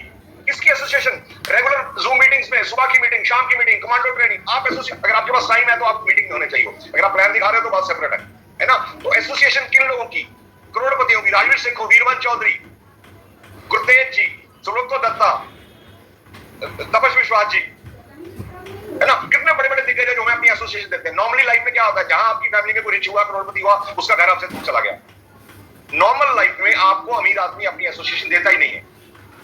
किसकी एसोसिएशन, रेगुलर जूम मीटिंग्स में, सुबह की मीटिंग, शाम की मीटिंग, कमांडो ट्रेनिंग, आप एसोसिएशन, अगर आपके पास टाइम है तो आप मीटिंग में होने चाहिए। अगर आप प्लान दिखा रहे हो तो बात सेपरेट है ना। तो एसोसिएशन किन लोगों की, करोड़पतियों की, राजवीर सिंह हो, वीरवन चौधरी, गुरतेज जी, सुब्रतो दत्ता, तपस विश्वास जी, है ना। कितने बड़े बड़े दिग्गज है जो हमें अपनी एसोसिएशन देते हैं। नॉर्मली लाइफ में क्या होता है, जहां आपकी फैमिली में कोई रिच हुआ, करोड़पति हुआ, उसका घर आपसे दूर चला गया। नॉर्मल लाइफ में आपको अमीर आदमी अपनी एसोसिएशन देता ही नहीं है।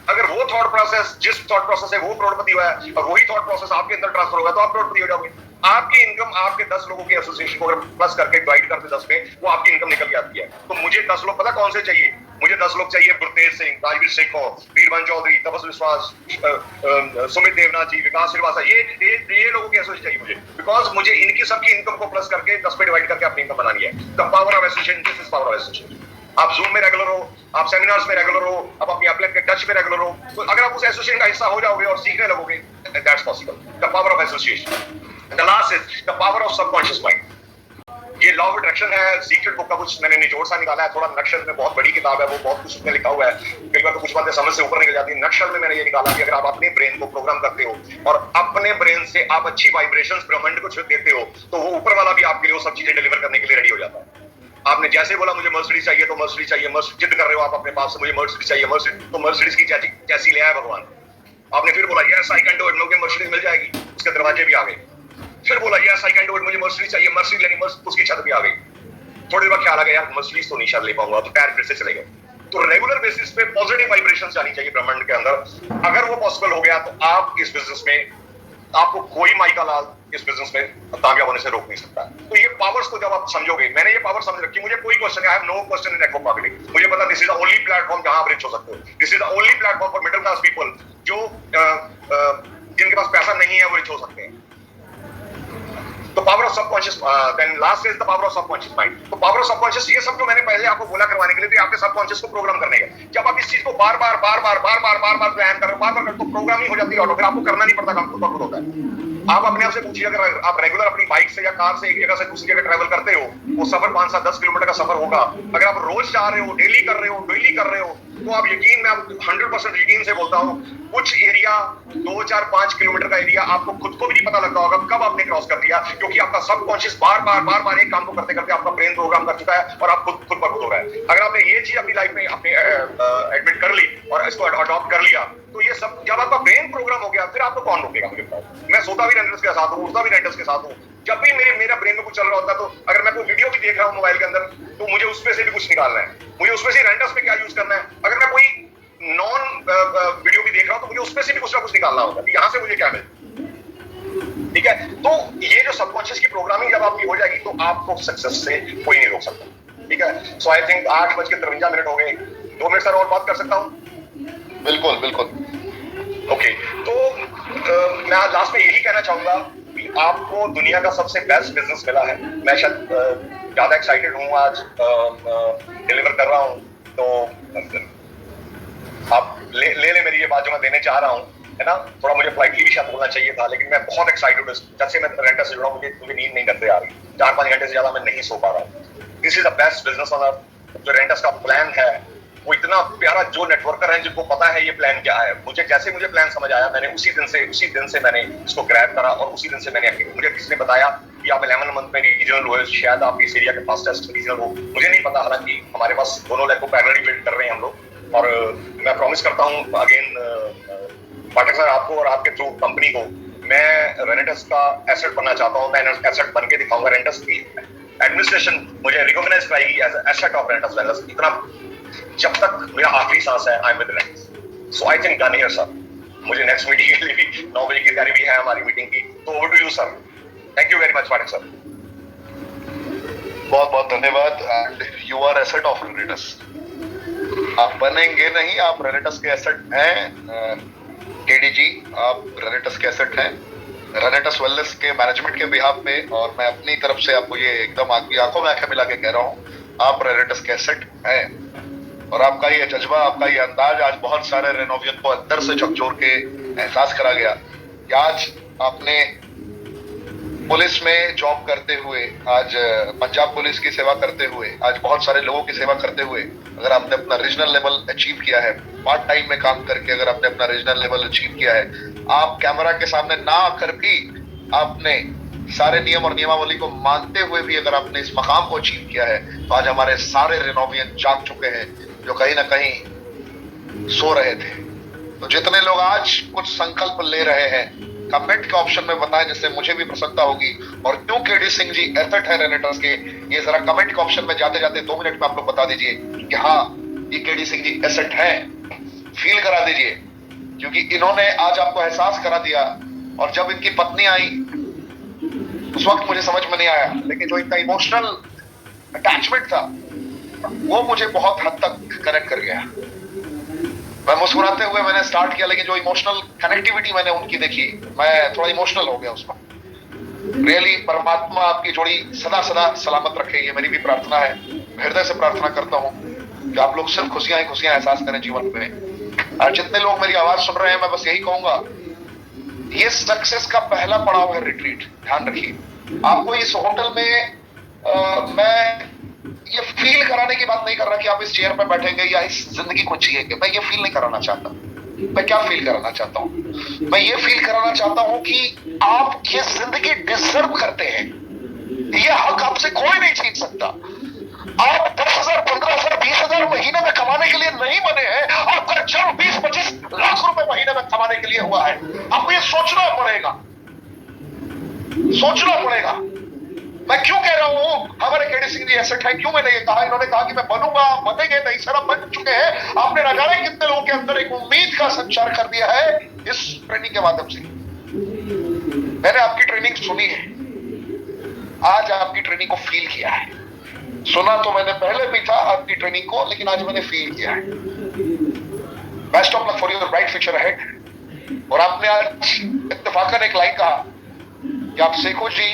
अगर वो थॉट प्रोसेस, जिस थॉट प्रोसेस से वो करोड़पति हुआ है, और वही थॉट प्रोसेस आपके अंदर ट्रांसफर होगा, तो आप करोड़पति हो जाओगे। आपकी इनकम आपके 10 लोगों की एसोसिएशन को अगर प्लस करके डिवाइड करते 10 में, वो आपकी इनकम निकल जाती है। तो मुझे 10 लोग पता कौन से चाहिए, मुझे 10 लोग चाहिए, गुरतेज सिंह, राजवीर सिंह, वीरवन चौधरी, तपस विश्वास, सुमित देवनाथ जी, विकास श्रीवास्तव, ये लोगों की एसोसिएशन चाहिए मुझे, बिकॉज मुझे इनकी सबकी इनकम को प्लस करके 10 पे डिवाइड करके अपनी इनकम बनानी है। The power of association, this is power of association. आप जूम में रेगुलर हो, आप सेमिनार्स में रेगुलर हो, आप अपनी अपलेट के टच में रेगुलर हो, तो अगर आप उस एसोसिएशन का हिस्सा हो जाओगे और सीखने लगोगे, that's possible. The power of association. The last is the power of subconscious mind. ये लॉ ऑफ अट्रैक्शन है, सीक्रेट बुक का कुछ मैंने निचोड़ सा निकाला है, थोड़ा नक्शल में बहुत बड़ी किताब है, वो बहुत कुछ उसमें लिखा हुआ है, कई बार तो कुछ बातें समझ से ऊपर निकल जाती है। नक्शल में मैंने ये निकाला कि अगर आप अपने ब्रेन को प्रोग्राम करते हो और अपने ब्रेन से आप अच्छी वाइब्रेशंस ब्रह्मांड को देते हो, तो वो ऊपर वाला भी आपके लिए वो सब चीजें डिलीवर करने के लिए रेडी हो जाता है। आपने जैसे बोला मुझे मर्सिडीज चाहिए तो मर्सिडीज चाहिए, मर्सिडीज जिद कर रहे हो आप अपने पास से मुझे मर्सिडीज चाहिए, मर्सिडीज, तो मर्सिडीज की जैसी ले आए भगवान। आपने फिर बोला yes I can do it, मुझे मर्सिडीज मिल जाएगी, उसके दरवाजे भी आ गए। फिर बोला yes I can do it, मुझे मर्सिडीज चाहिए, मर्सिडीज लेनी, उसकी छत भी आ गई। थोड़ी देर बाद ख्याल आ गया यार मर्सिडीज तो नहीं शायद ले पाऊंगा, तो टायर फिर से चले गए। तो रेगुलर बेसिस पे पॉजिटिव वाइब्रेशंस जानी चाहिए ब्रह्मांड के अंदर। अगर वो पॉसिबल हो गया तो आप इस बिजनेस में, आपको कोई माइका लाल इस बिजनेस में कामयाब होने से रोक नहीं सकता। तो ये पावर्स को जब आप समझोगे, मैंने ये पावर समझ रखी, मुझे कोई question I have no question in aqua marketing. मुझे पता this is the only platform जहां आप रिच हो सकते हो, this is the only platform for middle class people जो जिनके पास पैसा नहीं है वो रिच हो सकते हैं। तो power of subconscious, then last is the power of subconscious mind. तो पावर ऑफ सबकॉन्शियस ये सब जो मैंने पहले आपको बोला करवाने के लिए, तो आपके सबकॉन्शियस को प्रोग्राम करने का। जब आप इस चीज को बार बार प्लान कर रहे हो, बार बार तो प्रोग्राम ही हो जाती है ऑटो, फिर आपको करना नहीं पड़ता, काम खुद ब खुद होता है। आप अपने आप से पूछिए, अगर आप रेगुलर अपनी बाइक से या कार से एक जगह से दूसरी जगह ट्रैवल करते हो, वो सफर 5 से 10 किलोमीटर का सफर होगा। अगर आप रोज जा रहे हो, डेली कर रहे हो, तो आप यकीन, मैं आपको 100% यकीन से बोलता हूँ, कुछ एरिया 2, 4, 5 किलोमीटर का एरिया आपको खुद को भी नहीं पता लगता होगा कब आपने क्रॉस कर दिया, क्योंकि आपका सबकॉन्शियस बार एक काम को करते करते आपका ब्रेन प्रोग्राम कर चुका है और आप खुद पर खुद हो रहा है। अगर आपने ये चीज अपनी लाइफ में अपने एडमिट कर ली और इसको अडॉप्ट कर लिया, तो ये सब जब आपका ब्रेन प्रोग्राम हो गया, फिर आपको कौन रोकेगा? मुझे बताओ, मैं सोता भी रेंटर्स के साथ हूँ, उठता भी रेंटर्स के साथ हूँ। जब भी मेरा ब्रेन में कुछ चल रहा होता है, तो अगर मैं कोई वीडियो भी देख रहा हूँ मोबाइल के अंदर, तो मुझे उसमें से भी कुछ निकालना है, मुझे उसमें से रेंटर्स में क्या यूज करना है। अगर मैं कोई नॉन वीडियो भी देख रहा हूं, तो मुझे उसमें से भी कुछ ना कुछ निकालना होगा कि यहां से मुझे क्या मिले। ठीक है, तो ये जो सबकॉन्शियस की प्रोग्रामिंग जब आपकी हो जाएगी, तो आपको सक्सेस से कोई नहीं रोक सकता। ठीक है, सो आई थिंक 8:53 हो गए, 2 मिनट सर और बात कर सकता हूं? बिल्कुल। ओके, तो मैं आज लास्ट में यही कहना चाहूंगा कि आपको दुनिया का सबसे बेस्ट बिजनेस मिला है। मैं शायद ज्यादा एक्साइटेड हूं, आज डिलीवर कर रहा हूं, तो आप ले मेरी ये बात जो मैं देने चाह रहा हूँ, है ना। थोड़ा मुझे फ्लाइटली भी शायद बोलना चाहिए था, लेकिन मैं बहुत एक्साइटेड हूँ। जब से मैं रेंटर से जुड़ा हूँ, मुझे नींद नहीं करते आ रही, 4-5 घंटे से ज्यादा मैं नहीं सो पा रहा हूँ। This is the best business on earth. जो रेंटर्स का प्लान है, वो इतना प्यारा, जो नेटवर्कर हैं जिनको पता है ये प्लान क्या है, मुझे प्लान समझ आया, मैंने उसी दिन से मैंने इसको ग्रैब करा और उसी दिन से मैंने, मुझे किसी ने बताया कि आप 11 मंथ में रीजनल हो, शायद आप इस एरिया के फास्टेस्ट रीजनल हो, मुझे नहीं पता। हालांकि हमारे पास दोनों लेग को पैरेलली बिल्ड कर रहे हैं हम लोग, और मैं प्रॉमिस करता हूँ अगेन पाठक सर, आपको और आपके थ्रू कंपनी को, मैं रेंटर्स का एसेट बनना चाहता हूँ। मैं एसेट बन के दिखाऊंगा। रेंटर्स की एडमिनिस्ट्रेशन मुझे रिकॉग्नाइज कराएगी as asset of renters wellness. इतना जब तक मेरा आखिरी सांस है, I am with renters. So I think done here sir. मुझे नेक्स्ट मीटिंग के लिए भी 9 बजे की तैयारी भी है हमारी मीटिंग की, तो over to you sir. Thank you very much Pathak sir. बहुत धन्यवाद। And you are asset of renters. आप बनेंगे नहीं, आप रेनेटस के एसेट हैं। केडीजी, आप रेनेटस के एसेट हैं, रेनेटस वेलनेस के मैनेजमेंट के बिहाफ पे। और मैं अपनी तरफ से आपको ये एकदम आपकी आंखों में आंखें मिला के कह रहा हूँ, आप रेनेटस के एसेट हैं। और आपका ये जज्बा, आपका ये अंदाज आज बहुत सारे रेनोवियन को अंदर से झकझोर के एहसास करा गया कि आज आपने पुलिस में जॉब करते हुए, आज पंजाब पुलिस की सेवा करते हुए, आज बहुत सारे लोगों की सेवा करते हुए, अगर आपने अपना रीजनल लेवल अचीव किया है, पार्ट टाइम में काम करके अगर आपने अपना रीजनल लेवल अचीव किया है, आप कैमरा के सामने ना आकर भी आपने सारे नियम और नियमावली को मानते हुए भी अगर आपने इस मकाम को अचीव किया है, तो आज हमारे सारे रेनोवियन जाग चुके हैं जो कहीं ना कहीं सो रहे थे। तो जितने लोग आज कुछ संकल्प ले रहे हैं, कमेंट के ऑप्शन में बताएं, जिससे मुझे भी प्रसन्नता होगी। और क्यों केडी सिंह जी एसेट है रेनेटस के, ये जरा कमेंट के ऑप्शन में जाते जाते 2 मिनट में आप लोग बता दीजिए कि हाँ, ये केडी सिंह जी एसेट है। फील करा दीजिए, क्योंकि इन्होंने आज आपको एहसास करा दिया। और जब इनकी पत्नी आई, उस वक्त मुझे समझ में नहीं आया, लेकिन जो इनका इमोशनल अटैचमेंट था, वो मुझे बहुत हद तक कनेक्ट कर गया। मैं मुस्कुराते हुए मैंने स्टार्ट किया, लेकिन जो इमोशनल कनेक्टिविटी मैंने उनकी देखी, मैं थोड़ा इमोशनल हो गया उसमें। रियली परमात्मा आपकी जोड़ी सदा सदा सलामत रखे, ये मेरी भी प्रार्थना है। हृदय से प्रार्थना करता हूँ कि आप लोग सिर्फ खुशियां ही खुशियां एहसास करें जीवन में। और जितने लोग मेरी आवाज सुन रहे हैं, मैं बस यही कहूंगा, ये सक्सेस का पहला पड़ाव है रिट्रीट। ध्यान रखिए, आपको इस होटल में मैं ये फील कराने की बात नहीं कर रहा कि आप इस चेयर पर बैठेंगे या इस जिंदगी को जिएंगे, मैं ये फील नहीं कराना चाहता। मैं क्या फील कराना चाहता हूं? मैं ये फील कराना चाहता हूं कि आप ये जिंदगी डिजर्व करते हैं। ये हक आपसे कोई नहीं छीन सकता। आप 10,000, 15,000, 20,000 महीने में कमाने के लिए नहीं बने हैं। आपका जन्म 20-25 लाख रुपए महीने में कमाने के लिए हुआ है। आपको ये सोचना पड़ेगा, सोचना पड़ेगा। मैं क्यों कह रहा हूं हमारे केडी सिंह जी एसेट है, क्यों मैंने ये कहा? इन्होंने कहा कि मैं बनूंगा, बनेंगे नहीं सर, आप बन चुके हैं। आपने न जाने कितने लोगों के अंदर एक उम्मीद का संचार कर दिया है इस ट्रेनिंग के माध्यम से। मैंने आपकी ट्रेनिंग सुनी है, आज आपकी ट्रेनिंग को फील किया है। सुना तो मैंने पहले भी था आपकी ट्रेनिंग को, लेकिन आज मैंने फील किया है। Best of luck for your bright future ahead. और आपने आज इत्तेफाकन एक लाइन कहा कि आप शेखू जी,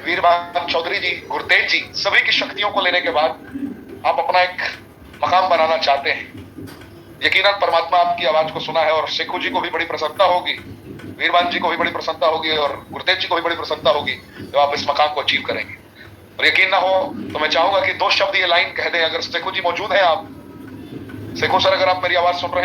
वीरभान चौधरी जी, गुरतेज जी, सभी की शक्तियों को लेने के बाद आप अपना एक मकाम बनाना चाहते हैं। यकीनन परमात्मा आपकी आवाज को सुना है और शेखू जी को भी बड़ी प्रसन्नता होगी, वीरभान जी को भी बड़ी प्रसन्नता होगी और गुरतेज जी को भी बड़ी प्रसन्नता होगी जब आप इस मकाम को अचीव करेंगे। और यकीन ना हो तो मैं चाहूंगा कि 2 शब्द ये लाइन कह दें, अगर शेखू जी मौजूद है। आप शेखू सर, अगर आप मेरी आवाज सुन रहे हैं